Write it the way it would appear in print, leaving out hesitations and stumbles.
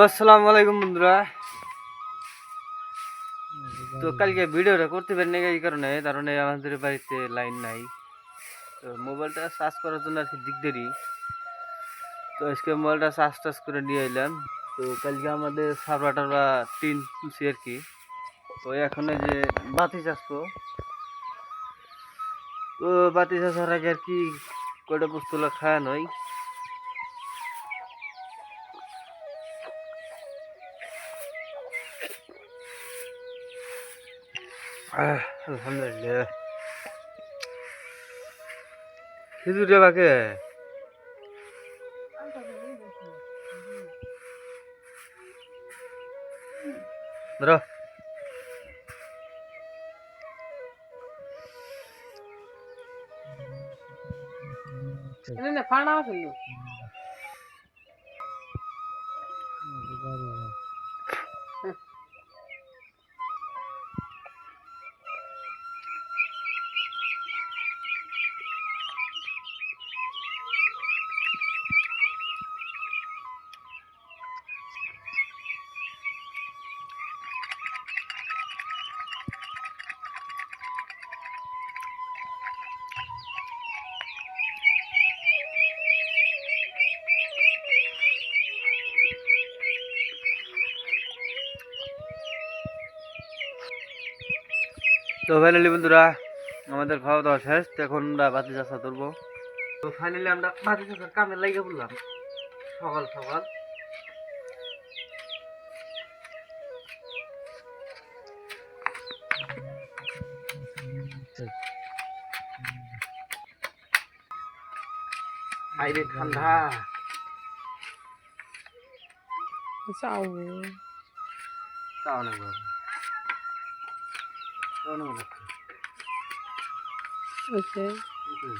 আসসালামু আলাইকুম বন্ধুরা। তো কালকে ভিডিওটা করতে পারিনি এই কারণে আমাদের বাড়িতে লাইন নাই, তো মোবাইলটা চার্জ করার জন্য আর কি দিকদারি। তো আজকে মোবাইলটা চার্জ করে নিয়ে এলাম। তো কালকে আমাদের সার্ভারটার বা টিন তুলছি আর কি। তো এখন এই যে বাতি চাষবো। তো বাতি চাষার আগে আর কি কয়টা বস্তুলা খাওয়া নয়। আলহামদুলিল্লাহ খেজুরে বাকে ধরো। ফাড়া আছে তো ফাইনালি বন্ধুরা আমাদের খাওয়া দাওয়া শেষ। তো এখন আমরা বাতি চাষা তুলবো। তো ফাইনালি আমরা বাতি চাষার কামে লাগিয়ে বললাম সকাল সকাল। বাইরে ঠান্ডা চাও তাও না বাবা, তাও না বাবা। ওকে হুম।